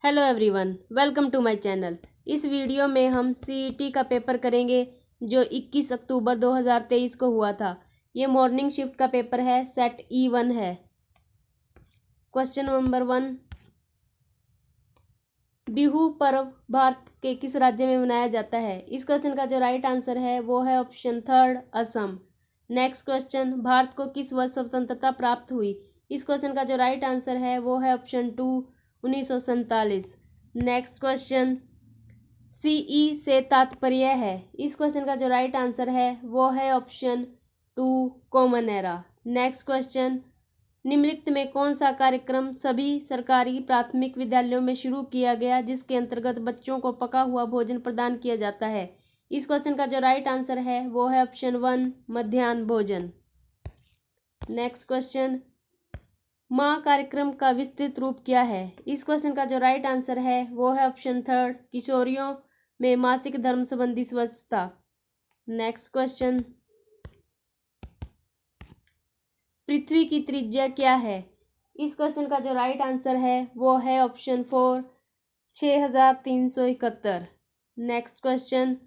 Hello everyone, welcome to my channel. इस video में हम सीईटी का पेपर करेंगे जो 21 अक्टूबर 2023 को हुआ था। ये मॉर्निंग शिफ्ट का पेपर है, सेट E1 है। क्वेश्चन नंबर 1, बिहू पर्व भारत के किस राज्य में मनाया जाता है? इस क्वेश्चन का जो राइट आंसर है वो है option 3 Assam. Next question, Bharat को किस वर्ष स्वतंत्रता प्राप्त हुई? इस क्वेश्चन का जो राइट आंसर है वो है ऑप्शन 2 1947। नेक्स्ट क्वेश्चन, सीई से तात्पर्य है? इस क्वेश्चन का जो राइट आंसर है वो है option 2 common era. Next question, निम्नलिखित में कौन सा कार्यक्रम सभी सरकारी प्राथमिक विद्यालयों में शुरू किया गया जिसके अंतर्गत बच्चों को पका हुआ भोजन प्रदान किया जाता है? इस क्वेश्चन का जो राइट आंसर है वो है ऑप्शन 1 मध्याह्न भोजन। नेक्स्ट क्वेश्चन, माँ कार्यक्रम का विस्तृत रूप क्या है? इस क्वेश्चन का जो राइट आंसर है वो है ऑप्शन 3 किशोरियों में मासिक धर्म संबंधी स्वच्छता। नेक्स्ट क्वेश्चन, पृथ्वी की त्रिज्या क्या है? इस क्वेश्चन का जो राइट आंसर है वो है ऑप्शन 4 6371। नेक्स्ट क्वेश्चन,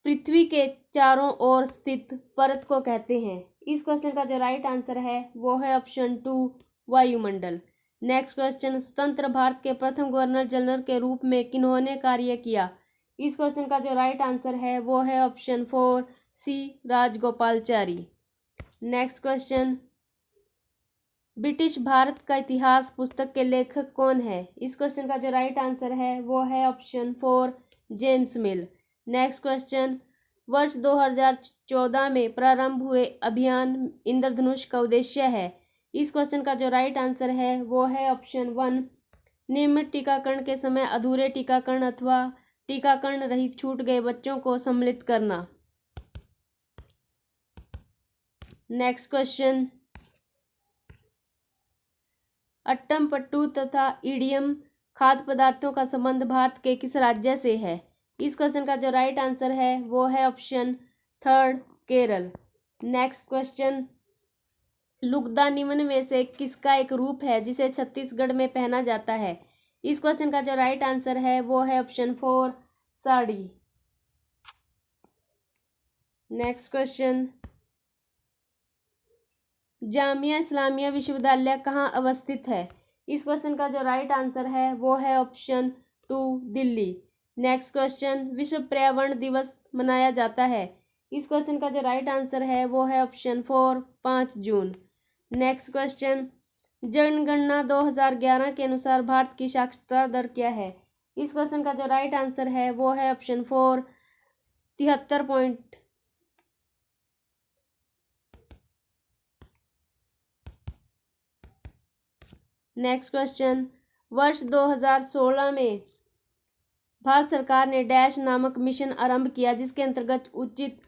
पृथ्वी के चारों ओर स्थित परत को कहते हैं? इस क्वेश्चन का जो राइट आंसर है वो है ऑप्शन 2 वायुमंडल। नेक्स्ट क्वेश्चन, स्वतंत्र भारत के प्रथम गवर्नर जनरल के रूप में किन्होंने कार्य किया? इस क्वेश्चन का जो राइट आंसर है वो है option 4 C Rajagopalachari. Next question, British Bharat का इतिहास पुस्तक के लेखक कौन है? इस क्वेश्चन का जो राइट आंसर है वो है ऑप्शन 4 जेम्स मिल। नेक्स्ट क्वेश्चन, वर्ष 2014 में प्रारंभ हुए अभियान इंद्रधनुष का उद्देश्य है? इस क्वेश्चन का जो राइट आंसर है वो है ऑप्शन 1 नियमित टीकाकरण के समय अधूरे टीकाकरण अथवा टीकाकरण रहित छूट गए बच्चों को सम्मिलित करना। नेक्स्ट क्वेश्चन, अट्टम पट्टू तथा ईडियम खाद्य पदार्थों का संबंध भारत के किस राज्य से है? इस क्वेश्चन का जो राइट आंसर है वो है ऑप्शन 3 केरल। नेक्स्ट क्वेश्चन, लुगदा निम्न में से किसका एक रूप है जिसे छत्तीसगढ़ में पहना जाता है? इस क्वेश्चन का जो राइट आंसर है वो है option 4 sari. Next question, Jamia Islamia विश्वविद्यालय कहाँ अवस्थित है? इस क्वेश्चन का जो राइट आंसर है वो है ऑप्शन 2 दिल्ली। नेक्स्ट क्वेश्चन, विश्व पर्यावरण दिवस मनाया जाता है? इस क्वेश्चन का जो राइट आंसर है वो है ऑप्शन 4 5 जून। नेक्स्ट क्वेश्चन, जनगणना 2011 के अनुसार भारत की साक्षरता दर क्या है? इस क्वेश्चन का जो राइट आंसर है वो है ऑप्शन 4 73 नेक्स्ट क्वेश्चन, वर्ष 2016 में भारत सरकार ने डैश नामक मिशन आरंभ किया जिसके अंतर्गत उचित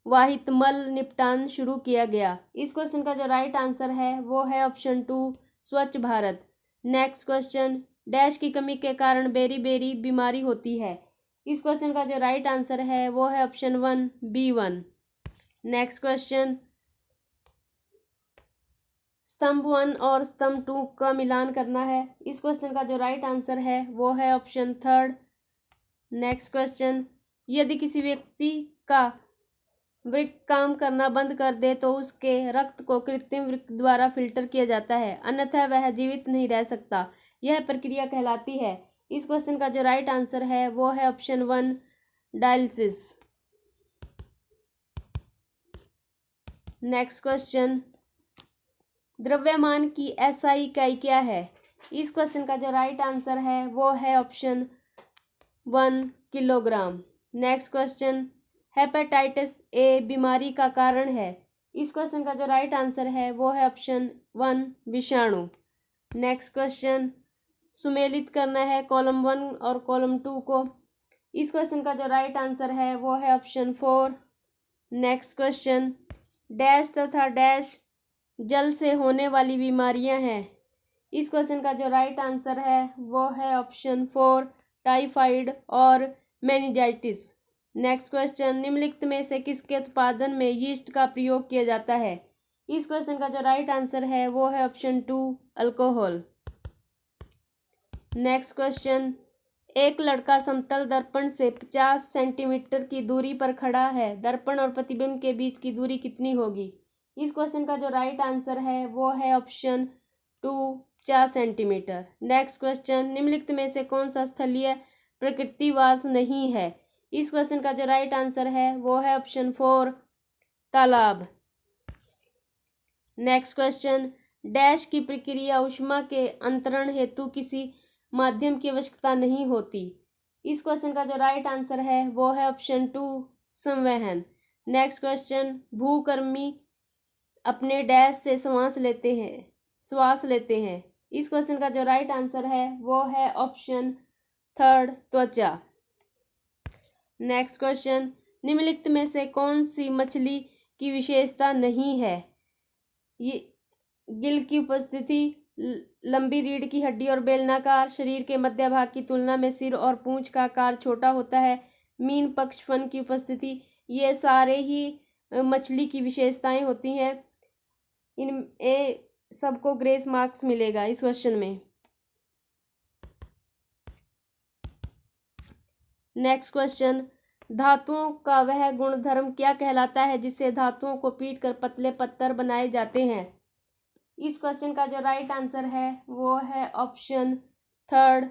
वाहित मल निपटान शुरू किया गया। इस क्वेश्चन का जो राइट आंसर है वो है ऑप्शन 2 स्वच्छ भारत। नेक्स्ट क्वेश्चन, डैश की कमी के कारण बेरी बेरी बीमारी होती है? इस क्वेश्चन का जो राइट आंसर है वो है ऑप्शन 1 B1। नेक्स्ट क्वेश्चन, स्तंभ 1 और स्तंभ 2 का मिलान करना है? इस क्वेश्चन का जो राइट आंसर है वो है ऑप्शन 3। नेक्स्ट क्वेश्चन, यदि किसी व्यक्ति का वृक्क काम करना बंद कर दे तो उसके रक्त को कृत्रिम वृक्क द्वारा फिल्टर किया जाता है, अन्यथा वह जीवित नहीं रह सकता। यह प्रक्रिया कहलाती है? इस क्वेश्चन का जो राइट आंसर है वो है ऑप्शन 1 डायलिसिस। नेक्स्ट क्वेश्चन, द्रव्यमान की SI इकाई क्या है? इस क्वेश्चन का जो राइट आंसर है वो है option 1 kilogram. Next question, hepatitis A बीमारी का कारण है? इस क्वेश्चन का जो राइट आंसर है वो है ऑप्शन 1 विषाणु। नेक्स्ट क्वेश्चन, सुमेलित करना है कॉलम 1 और कॉलम 2 को। इस क्वेश्चन का जो राइट आंसर है वो है ऑप्शन 4। नेक्स्ट क्वेश्चन, डैश तथा डैश जल से होने वाली बीमारियां हैं? इस क्वेश्चन का जो राइट आंसर है वो है ऑप्शन 4 टाइफाइड और मेनिंजाइटिस। नेक्स्ट क्वेश्चन, निम्नलिखित में से किसके उत्पादन में यीस्ट का प्रयोग किया जाता है? इस क्वेश्चन का जो राइट आंसर है वो है ऑप्शन 2 अल्कोहल। नेक्स्ट क्वेश्चन, एक लड़का समतल दर्पण से 50 सेंटीमीटर की दूरी पर खड़ा है, दर्पण और प्रतिबिंब के बीच की दूरी कितनी होगी? इस क्वेश्चन का जो राइट आंसर है वो है ऑप्शन 2, 50 सेंटीमीटर। नेक्स्ट क्वेश्चन, निम्नलिखित में से कौन सा स्थलीय प्रकृतिवास नहीं है? इस क्वेश्चन का जो राइट आंसर है वो है ऑप्शन 4, तालाब। नेक्स्ट क्वेश्चन, डैश की प्रक्रिया ऊष्मा के अंतरण हेतु किसी माध्यम की आवश्यकता नहीं होती। इस क्वेश्चन का जो राइट आंसर है वो है ऑप्शन 2, संवहन। नेक्स्ट क्वेश्चन, भूकर्मी अपने डैश से श्वास लेते हैं। इस क्वेश्चन का जो राइट आंसर है वो है ऑप्शन 3, त्वचा। नेक्स्ट क्वेश्चन, निम्नलिखित में से कौन सी मछली की विशेषता नहीं है? ये गिल की उपस्थिति, लंबी रीढ़ की हड्डी और बेलनाकार शरीर के मध्य भाग की तुलना में सिर और पूंछ का आकार छोटा होता है, मीन पक्ष फन की उपस्थिति, ये सारे ही मछली की विशेषताएं होती हैं। इन सबको ग्रेस मार्क्स मिलेगा इस क्वेश्चन में। नेक्स्ट क्वेश्चन, धातुओं का वह गुणधर्म क्या कहलाता है जिससे धातुओं को पीट कर पतले पत्थर बनाए जाते हैं? इस क्वेश्चन का जो राइट आंसर है वो है ऑप्शन 3,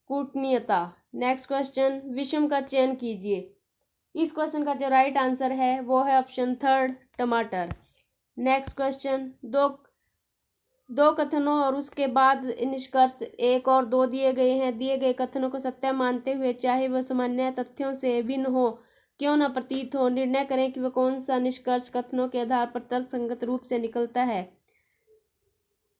कूटनीयता। नेक्स्ट क्वेश्चन, विषम का चयन कीजिए। इस क्वेश्चन का जो राइट आंसर है वो है ऑप्शन 3, टमाटर। नेक्स्ट क्वेश्चन, दो कथनों और उसके बाद निष्कर्ष 1 और 2 दिए गए हैं। दिए गए कथनों को सत्य मानते हुए, चाहे वह सामान्य तथ्यों से भिन्न हो क्यों न प्रतीत हो, निर्णय करें कि वह कौन सा निष्कर्ष कथनों के आधार पर तर्कसंगत रूप से निकलता है।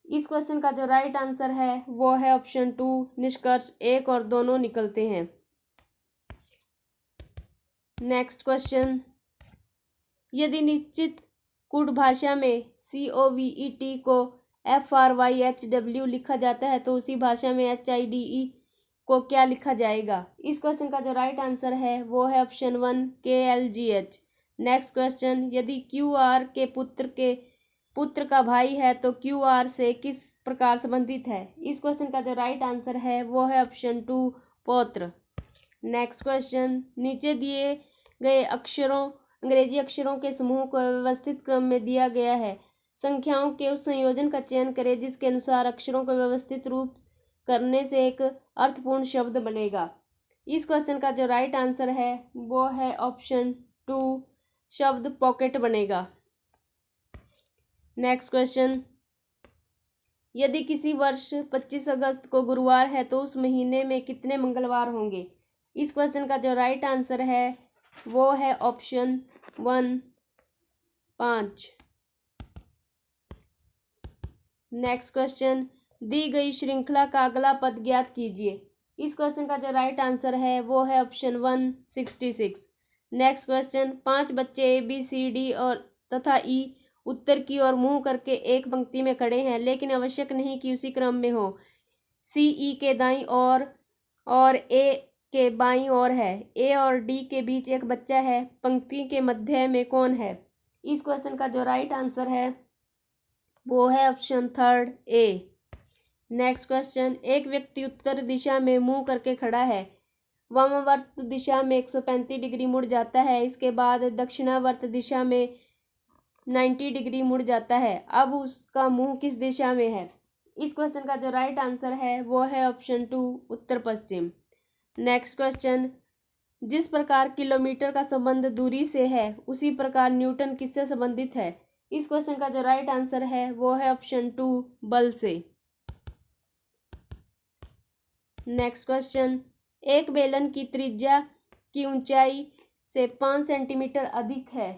इस क्वेश्चन का जो राइट आंसर है वो है ऑप्शन 2, निष्कर्ष 1 और दोनों निकलते हैं। नेक्स्ट क्वेश्चन, यदि निश्चित कूट भाषा में COVET को FRYHW लिखा जाता है तो उसी भाषा में HIDE को क्या लिखा जाएगा? इस क्वेश्चन का जो राइट आंसर है वो है ऑप्शन 1, KLGH। नेक्स्ट क्वेश्चन, यदि QR के पुत्र का भाई है तो QR से किस प्रकार संबंधित है? इस क्वेश्चन का जो राइट आंसर है वो है ऑप्शन 2, पौत्र। नेक्स्ट क्वेश्चन, नीचे दिए गए अंग्रेजी अक्षरों के समूह को व्यवस्थित क्रम में दिया गया है, संख्याओं के उस संयोजन का चयन करें जिसके अनुसार अक्षरों को व्यवस्थित रूप करने से एक अर्थपूर्ण शब्द बनेगा। इस क्वेश्चन का जो राइट आंसर है वो है ऑप्शन 2, शब्द पॉकेट बनेगा। नेक्स्ट क्वेश्चन, यदि किसी वर्ष 25 अगस्त को गुरुवार है तो उस महीने में कितने मंगलवार होंगे? इस क्वेश्चन का जो राइट आंसर है वो है ऑप्शन 1, 5। नेक्स्ट क्वेश्चन, दी गई श्रृंखला का अगला पद ज्ञात कीजिए। इस क्वेश्चन का जो राइट आंसर है वो है ऑप्शन 1, 66। नेक्स्ट क्वेश्चन, 5 बच्चे ABCD और तथा E उत्तर की ओर मुंह करके एक पंक्ति में खड़े हैं, लेकिन आवश्यक नहीं कि उसी क्रम में हो। CE के दाईं ओर और A के बाईं ओर है। A और D के बीच एक बच्चा है, पंक्ति के मध्य में कौन है? इस क्वेश्चन का जो राइट आंसर है वो है ऑप्शन 3, A। नेक्स्ट क्वेश्चन, एक व्यक्ति उत्तर दिशा में मुंह करके खड़ा है, वामावर्त दिशा में 135 डिग्री मुड़ जाता है, इसके बाद दक्षिणावर्त दिशा में 90 डिग्री मुड़ जाता है। अब उसका मुंह किस दिशा में है? इस क्वेश्चन का जो राइट आंसर है वो है ऑप्शन 2, उत्तर पश्चिम। नेक्स्ट क्वेश्चन, जिस प्रकार किलोमीटर का संबंध दूरी से है उसी प्रकार न्यूटन किससे संबंधित है? इस क्वेश्चन का जो राइट आंसर है वो है ऑप्शन 2, बल से। नेक्स्ट क्वेश्चन, एक बेलन की त्रिज्या की ऊंचाई से 5 सेंटीमीटर अधिक है,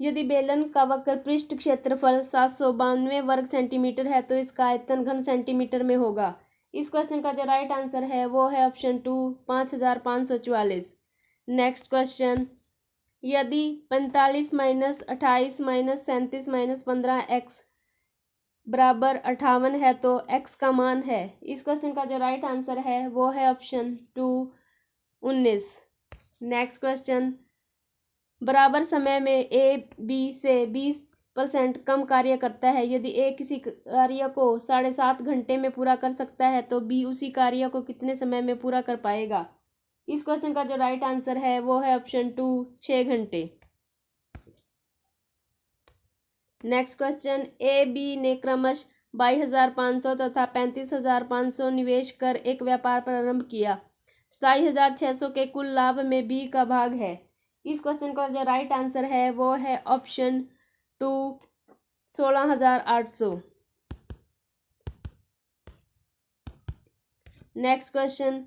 यदि बेलन का वक्र पृष्ठ क्षेत्रफल 792 वर्ग सेंटीमीटर है तो इसका आयतन घन सेंटीमीटर में होगा। इस क्वेश्चन का जो राइट आंसर है वो है ऑप्शन 2, 5544। नेक्स्ट क्वेश्चन, यदि 45 माइनस 28 माइनस 37 माइनस 15 x बराबर 58 है तो x का मान है। इस क्वेश्चन का जो राइट आंसर है वो है ऑप्शन 2, 19। नेक्स्ट क्वेश्चन, बराबर समय में A B से 20 50% कम कार्य करता है। यदि ए किसी कार्य को 7.5 घंटे में पूरा कर सकता है तो बी उसी कार्य को कितने समय में पूरा कर पाएगा। इस क्वेश्चन का जो राइट आंसर है वो है ऑप्शन 2, 6 घंटे। नेक्स्ट क्वेश्चन, ए बी ने क्रमशः 22,500 तथा 35,500 निवेश कर एक व्यापार प्रारंभ किया। 27,600 के कुल लाभ में बी का भाग है। इस क्वेश्चन का जो राइट आंसर है वो है ऑप्शन 2, 16,800। नेक्स्ट क्वेश्चन,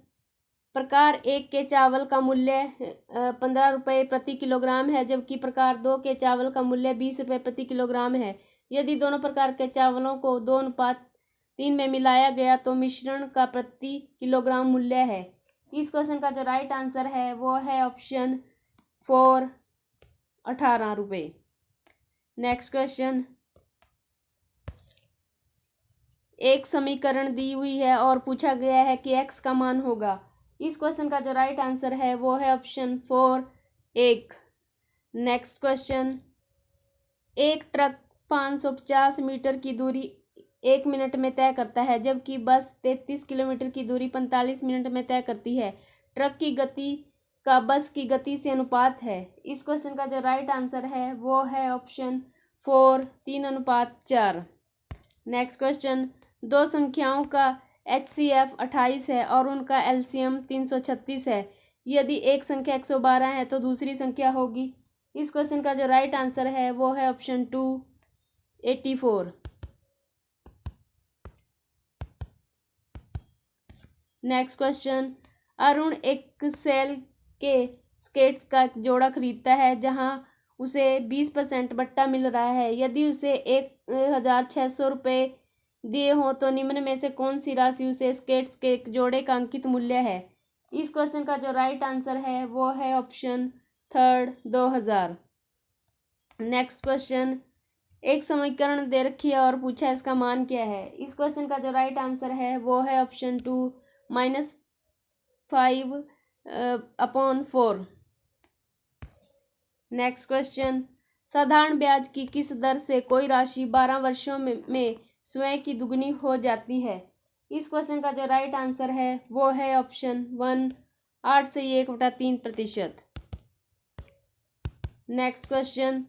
प्रकार 1 के चावल का मूल्य 15 रुपये प्रति किलोग्राम है जबकि प्रकार 2 के चावल का मूल्य 20 रुपये प्रति किलोग्राम है। यदि दोनों प्रकार के चावलों को 2:3 में मिलाया गया तो मिश्रण का प्रति किलोग्राम मूल्य है। इस क्वेश्चन का जो राइट आंसर है वो है ऑप्शन 4, 18 रुपये। नेक्स्ट क्वेश्चन, एक समीकरण दी हुई है और पूछा गया है कि x का मान होगा। इस क्वेश्चन का जो राइट आंसर है वो है ऑप्शन 4, 1। नेक्स्ट क्वेश्चन, एक ट्रक 550 मीटर की दूरी 1 मिनट में तय करता है जबकि बस 33 किलोमीटर की दूरी 45 मिनट में तय करती है। ट्रक की गति का बस की गति से अनुपात है। इस क्वेश्चन का जो राइट आंसर है वो है ऑप्शन 4, 3:4। नेक्स्ट क्वेश्चन, दो संख्याओं का HCF 28 है और उनका LCM 336 है। यदि एक संख्या 112 है तो दूसरी संख्या होगी। इस क्वेश्चन का जो राइट आंसर है वो है ऑप्शन 2, 84। नेक्स्ट क्वेश्चन, अरुण एक सेल के स्केट्स का जोड़ा खरीदता है जहां उसे 20% बट्टा मिल रहा है। यदि उसे 1,600 रुपये दिए हों तो निम्न में से कौन सी राशि उसे स्केट्स के एक जोड़े का अंकित मूल्य है। इस क्वेश्चन का जो राइट आंसर है वो है ऑप्शन 3, 2000। नेक्स्ट क्वेश्चन, एक समीकरण दे रखी है और पूछा है इसका मान क्या है। इस क्वेश्चन का जो राइट आंसर है वो है ऑप्शन 2, -5/4। नेक्स्ट क्वेश्चन, साधारण ब्याज की किस दर से कोई राशि 12 वर्षों में स्वयं की दुगनी हो जाती है। इस क्वेश्चन का जो राइट आंसर है वो है ऑप्शन 1, 8 से 1/3%। नेक्स्ट क्वेश्चन,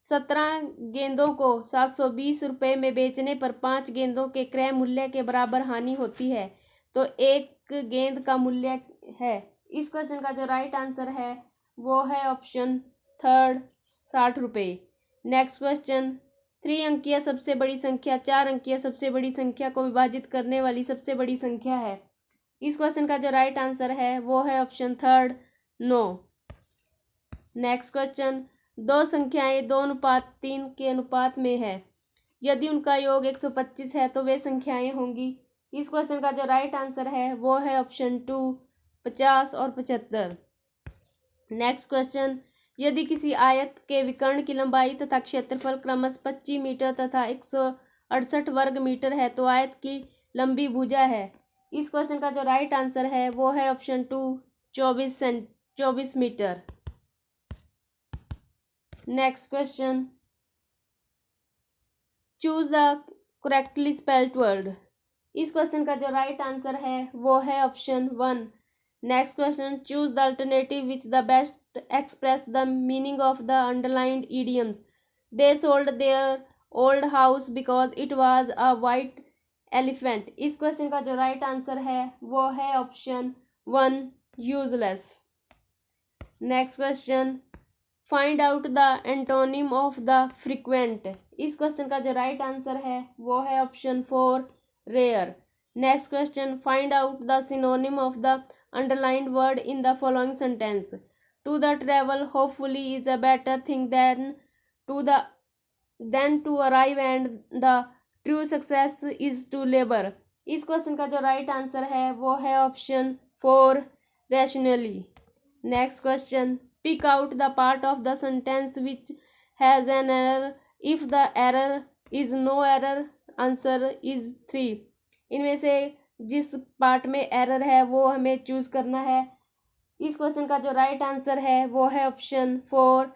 17 गेंदों को 720 रुपये में बेचने पर 5 गेंदों के क्रय मूल्य के बराबर हानि होती है तो एक गेंद का मूल्य है। इस क्वेश्चन का जो राइट आंसर है वो है ऑप्शन 3, 60 रुपये। नेक्स्ट क्वेश्चन, 3 अंकीय सबसे बड़ी संख्या 4 अंकीय सबसे बड़ी संख्या को विभाजित करने वाली सबसे बड़ी संख्या है। इस क्वेश्चन का जो राइट आंसर है वो है ऑप्शन 3, 9। नेक्स्ट क्वेश्चन, दो संख्याएं 2:3 के अनुपात में है। यदि उनका योग 125 है तो वे संख्याएं होंगी। इस क्वेश्चन का जो राइट आंसर है वो है ऑप्शन 2, 50 और 75। नेक्स्ट क्वेश्चन, यदि किसी आयत के विकर्ण की लंबाई तथा क्षेत्रफल क्रमशः 25 मीटर तथा 168 वर्ग मीटर है तो आयत की लंबी भुजा है। इस क्वेश्चन का जो राइट आंसर है वो है option 2, 24 meter. Next question, choose the correctly spelled word. इस क्वेश्चन का जो राइट आंसर है वो है option 1। Next question, choose the alternative which the best express the meaning of the underlined idioms. They sold their old house because it was a white elephant. इस question का जो right answer है वो है option 1, useless. Next question, find out the antonym of the frequent. इस question का जो right answer है वो है option 4, rare. Next question, find out the synonym of the underlined word in the following sentence. To the travel hopefully is a better thing than to arrive and the true success is to labour. इस question का जो right answer है वो है option 4, rationally. Next question, pick out the part of the sentence which has an error. If the error is no error, answer is 3. इनमें से जिस part में एरर है वो हमें चूज करना है। इस क्वेश्चन का जो राइट आंसर है वो है ऑप्शन 4,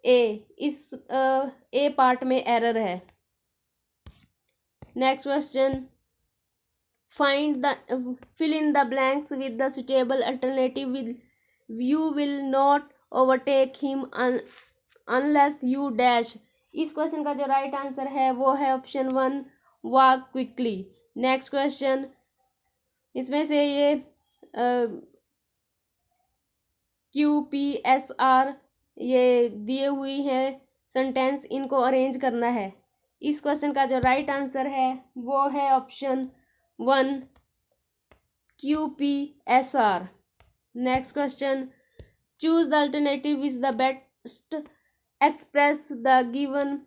इस ए पार्ट में एरर है। Next question, find the fill in the blanks with the suitable alternative with you will not overtake him unless you dash। इस क्वेश्चन का जो राइट आंसर है वो है option 1, walk quickly. Next question, इसमें से ये QPSR ये दिए हुई है सेंटेंस, इनको अरेंज करना है। इस क्वेश्चन का जो राइट आंसर है वो है option 1, QPSR। Next question, choose the alternative is the best express the given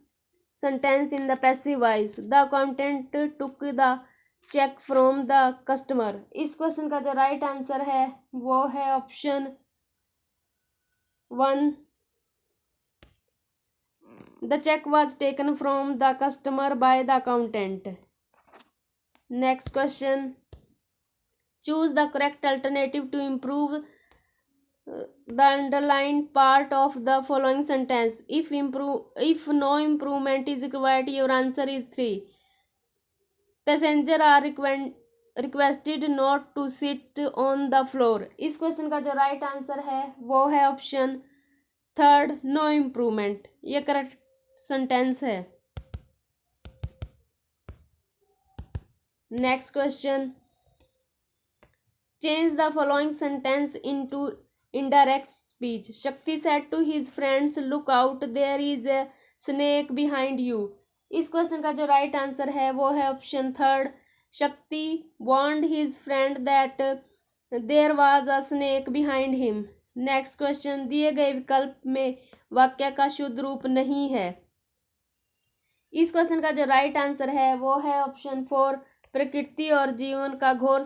sentence in the passive voice. The accountant took the cheque from the customer. इस क्वेश्चन का जो राइट आंसर है वो है option 1, the cheque was taken from the customer by the accountant. Next question, choose the correct alternative to improve the underlined part of the following sentence। If no improvement is required, your answer is 3। Passenger are requested not to sit on the floor। इस question का जो right answer है वो है option 3, no improvement. ये correct sentence है। Next question, change the following sentence into indirect speech। Shakti said to his friends, look out, there is a snake behind you। इस question का जो राइट आंसर है वो है ऑप्शन 3, शक्ति warned his friend that there was a snake behind him। Next question, दिए गए विकल्प में वाक्य का शुद्ध रूप नहीं है। इस क्वेश्चन का जो राइट आंसर है वो है ऑप्शन 4, प्रकृति और जीवन का घोर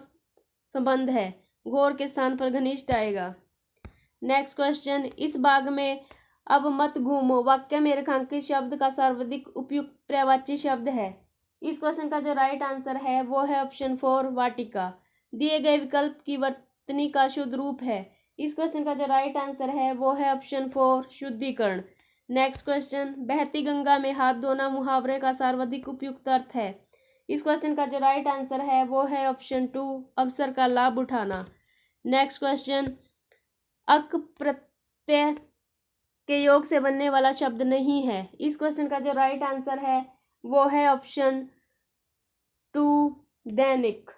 संबंध है, घोर के स्थान पर घनिष्ठ आएगा। नेक्स्ट क्वेश्चन, इस भाग में अब मत घूमो वाक्य में रेखांकित शब्द का सर्वाधिक उपयुक्त पर्यायवाची शब्द है। इस क्वेश्चन का जो राइट आंसर है वो है ऑप्शन 4, वाटिका। दिए गए विकल्प की वर्तनी का शुद्ध रूप है। इस क्वेश्चन का जो राइट आंसर है वो है ऑप्शन 4, शुद्धिकरण। नेक्स्ट क्वेश्चन, बहती गंगा में हाथ धोना मुहावरे का सर्वाधिक उपयुक्त अर्थ है। इस क्वेश्चन का जो राइट आंसर है वो है ऑप्शन 2, अवसर का लाभ उठाना। नेक्स्ट क्वेश्चन, अक प्रत्यय के योग से बनने वाला शब्द नहीं है। इस क्वेश्चन का जो राइट आंसर है वो है ऑप्शन 2, दैनिक।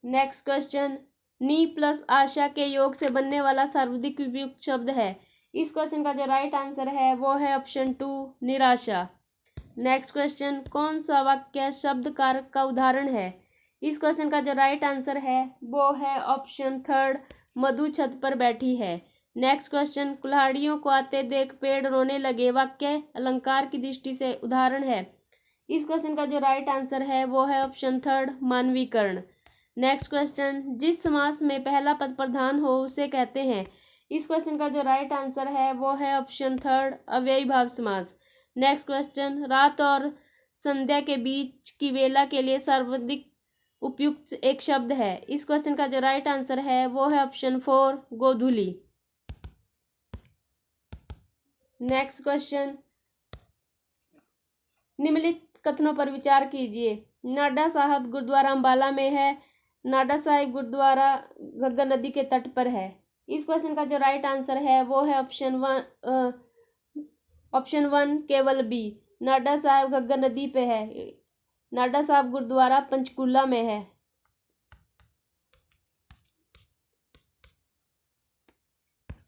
नेक्स्ट क्वेश्चन, नी प्लस आशा के योग से बनने वाला सर्वाधिक उपयुक्त शब्द है। इस क्वेश्चन का जो राइट आंसर है वो है ऑप्शन 2, निराशा। नेक्स्ट क्वेश्चन, कौन सा वाक्य शब्द कारक का उदाहरण है। इस क्वेश्चन का जो राइट आंसर है वो है ऑप्शन 3, मधु छत पर बैठी है। नेक्स्ट क्वेश्चन, कुल्हाड़ियों को आते देख पेड़ रोने लगे वाक्य अलंकार की दृष्टि से उदाहरण है। इस क्वेश्चन का जो राइट आंसर है वो है ऑप्शन 3, मानवीकरण। नेक्स्ट क्वेश्चन, जिस समास में पहला पद प्रधान हो उसे कहते हैं। इस क्वेश्चन का जो राइट आंसर है वो है ऑप्शन 3, अव्ययी भाव समास। नेक्स्ट क्वेश्चन, रात और संध्या के बीच की वेला के लिए सर्वाधिक उपयुक्त एक शब्द है। इस क्वेश्चन का जो राइट आंसर है वो है ऑप्शन 4, गोधूली। नेक्स्ट क्वेश्चन, निम्नलिखित कथनों पर विचार कीजिए। नाडा साहब गुरुद्वारा अंबाला में है। नाडा साहिब गुरुद्वारा घग्गर नदी के तट पर है। इस क्वेश्चन का जो राइट आंसर है वो है ऑप्शन 1 केवल बी, नाडा साहिब घग्गर नदी पे है। नाडा साहिब गुरुद्वारा पंचकूला में है।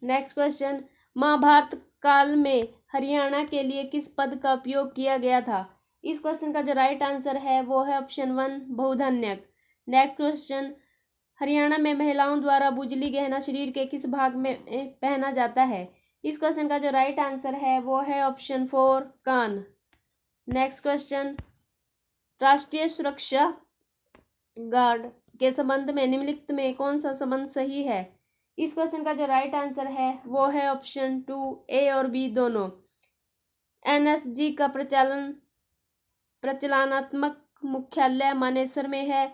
नेक्स्ट क्वेश्चन, महाभारत काल में हरियाणा के लिए किस पद का उपयोग किया गया था। इस क्वेश्चन का जो राइट आंसर है वो है ऑप्शन 1, बहुधान्यक। नेक्स्ट क्वेश्चन, हरियाणा में महिलाओं द्वारा बुजली गहना शरीर के किस भाग में पहना जाता है। इस क्वेश्चन का जो राइट आंसर है वो है ऑप्शन 4, कान। नेक्स्ट क्वेश्चन, राष्ट्रीय सुरक्षा गार्ड के संबंध में निम्नलिखित में कौन सा संबंध सही है। इस क्वेश्चन का जो राइट आंसर है वो है ऑप्शन 2, ए और बी दोनों। एनएसजी का प्रचलनात्मक मुख्यालय मानेसर में है।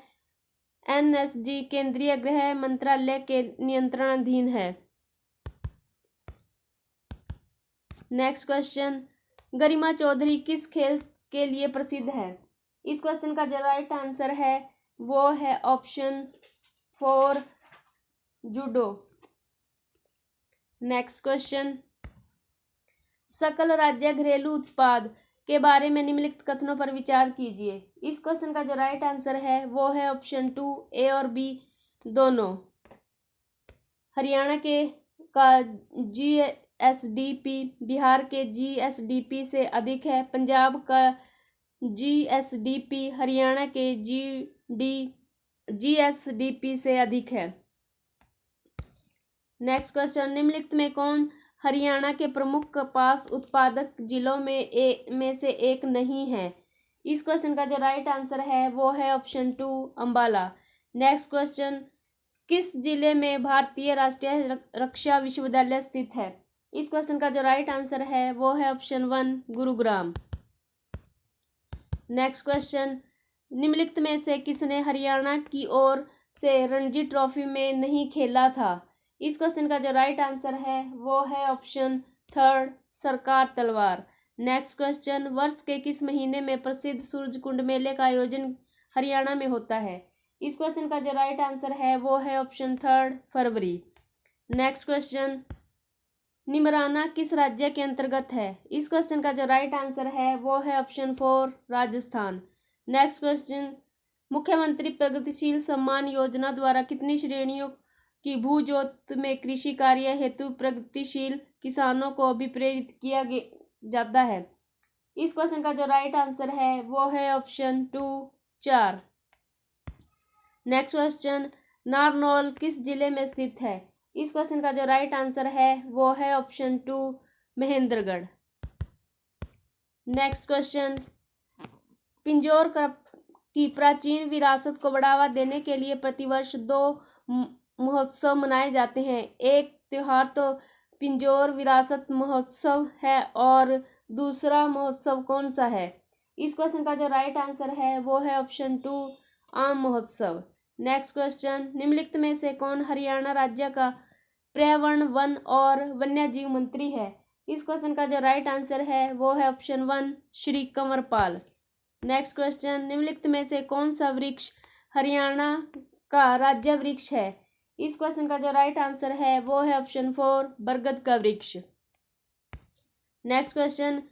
एनएसजी केंद्रीय गृह मंत्रालय के नियंत्रणाधीन है। नेक्स्ट क्वेश्चन, गरिमा चौधरी किस खेल के लिए प्रसिद्ध है? इस क्वेश्चन का जो राइट आंसर है वो है ऑप्शन 4 जूडो। नेक्स्ट क्वेश्चन, सकल राज्य घरेलू उत्पाद के बारे में निम्नलिखित कथनों पर विचार कीजिए। इस क्वेश्चन का जो राइट आंसर है वो है ऑप्शन 2 ए और बी दोनों। हरियाणा के का जीएसडीपी बिहार के जीएसडीपी से अधिक है। पंजाब का जीएसडीपी हरियाणा के जीएसडीपी से अधिक है। नेक्स्ट क्वेश्चन, निम्नलिखित में कौन हरियाणा के प्रमुख कपास उत्पादक जिलों में से एक नहीं है? इस क्वेश्चन का जो राइट आंसर है वो है ऑप्शन 2 अंबाला। नेक्स्ट क्वेश्चन, किस जिले में भारतीय राष्ट्रीय रक्षा विश्वविद्यालय स्थित है? इस क्वेश्चन का जो राइट आंसर है वो है ऑप्शन 1 गुरुग्राम। नेक्स्ट क्वेश्चन, निम्नलिखित में से किसने हरियाणा की ओर से रणजी ट्रॉफी में नहीं खेला था? इस क्वेश्चन का जो राइट आंसर है वो है ऑप्शन 3 सरकार तलवार। नेक्स्ट क्वेश्चन, वर्ष के किस महीने में प्रसिद्ध सूरज कुंड मेले का आयोजन हरियाणा में होता है? इस क्वेश्चन का जो राइट आंसर है वो है ऑप्शन 3 फरवरी। नेक्स्ट क्वेश्चन, निमराना किस राज्य के अंतर्गत है? इस क्वेश्चन का जो राइट आंसर है वो है ऑप्शन 4 राजस्थान। नेक्स्ट क्वेश्चन, मुख्यमंत्री प्रगतिशील सम्मान योजना द्वारा कितनी श्रेणियों की भू जोत में कृषि कार्य हेतु प्रगतिशील किसानों को अभिप्रेरित किया जाता है? इस क्वेश्चन का जो राइट आंसर है वो है ऑप्शन 2 4। नेक्स्ट क्वेश्चन, नारनौल किस जिले में स्थित है? इस क्वेश्चन का जो राइट आंसर है वो है option 2 Mahendragarh. Next question, Pinjore की प्राचीन विरासत को बढ़ावा देने के लिए प्रतिवर्ष 2 महोत्सव मनाए जाते हैं। एक त्योहार तो पिंजौर विरासत महोत्सव है और दूसरा महोत्सव कौन सा है? इस क्वेश्चन का जो राइट आंसर है वो है ऑप्शन 2 आम महोत्सव। नेक्स्ट क्वेश्चन, निम्नलिखित में से कौन हरियाणा राज्य का पर्यावरण वन और वन्यजीव मंत्री है? इस क्वेश्चन का जो राइट आंसर है वो है option 1 Shri Kanwarpal. Next question, निम्नलिखित में से कौन सा वृक्ष हरियाणा का राज्य वृक्ष है? इस क्वेश्चन का जो राइट आंसर है वो है ऑप्शन 4 बरगद का वृक्ष। नेक्स्ट क्वेश्चन,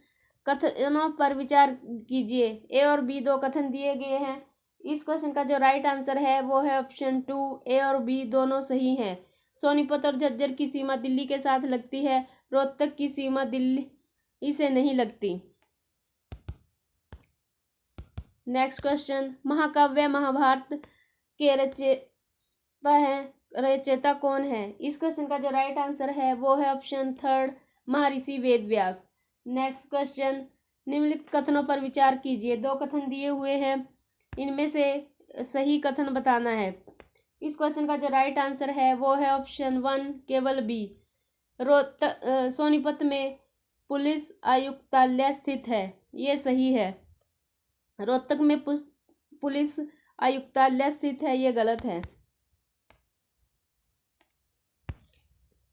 कथनों पर विचार कीजिए। ए और बी दो कथन दिए गए हैं। इस क्वेश्चन का जो राइट आंसर है वो है ऑप्शन 2 ए और बी दोनों सही हैं। सोनीपत और झज्जर की सीमा दिल्ली के साथ लगती है, रोहतक की सीमा दिल्ली से नहीं लगती। नेक्स्ट क्वेश्चन, महाकाव्य महाभारत के रचयिता कौन है? इस क्वेश्चन का जो राइट आंसर है वो है ऑप्शन 3 महर्षि वेदव्यास। नेक्स्ट क्वेश्चन, निम्नलिखित कथनों पर विचार कीजिए। 2 कथन दिए हुए हैं, इनमें से सही कथन बताना है। इस क्वेश्चन का जो राइट आंसर है वो है ऑप्शन 1 केवल बी। सोनीपत में पुलिस आयुक्तालय स्थित है, ये सही है। रोहतक में पुलिस आयुक्तालय स्थित है, ये गलत है।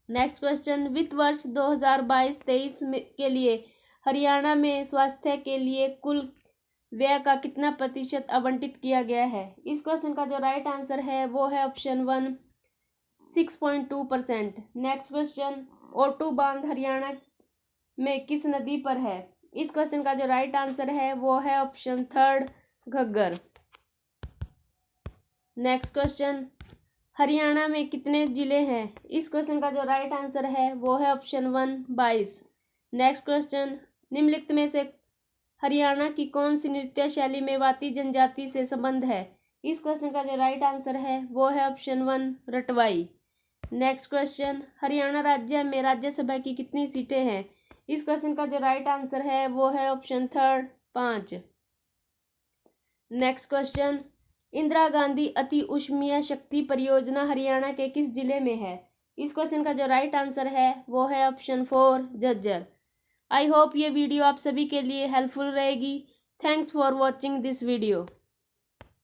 नेक्स्ट क्वेश्चन, वित्त वर्ष 2022-23 के लिए हरियाणा में स्वास्थ्य के लिए कुल व्यय का कितना प्रतिशत आवंटित किया गया है? इस क्वेश्चन का जो राइट आंसर है वो है ऑप्शन 1 6.2%। नेक्स्ट क्वेश्चन, ओटू बांध हरियाणा में किस नदी पर है? इस क्वेश्चन का जो राइट आंसर है वो है option 3 Ghaggar. Next question, Haryana में कितने जिले हैं? इस क्वेश्चन का जो राइट आंसर है वो है ऑप्शन 1 22। नेक्स्ट क्वेश्चन, निम्नलिखित में से हरियाणा की कौन सी नृत्य शैली मेवाती जनजाति से संबंध है? इस क्वेश्चन का जो राइट आंसर है वो है ऑप्शन 1 रटवाई। नेक्स्ट क्वेश्चन, हरियाणा राज्य में राज्यसभा की कितनी सीटें हैं? इस क्वेश्चन का जो राइट आंसर है वो है option 3 5। Next question, Indira Gandhi अति ऊष्मीय शक्ति परियोजना हरियाणा के किस जिले में है? इस क्वेश्चन का जो राइट आंसर है वो है ऑप्शन 4 झज्जर। आई होप ये वीडियो आप सभी के लिए हेल्पफुल रहेगी। Thanks for watching this video.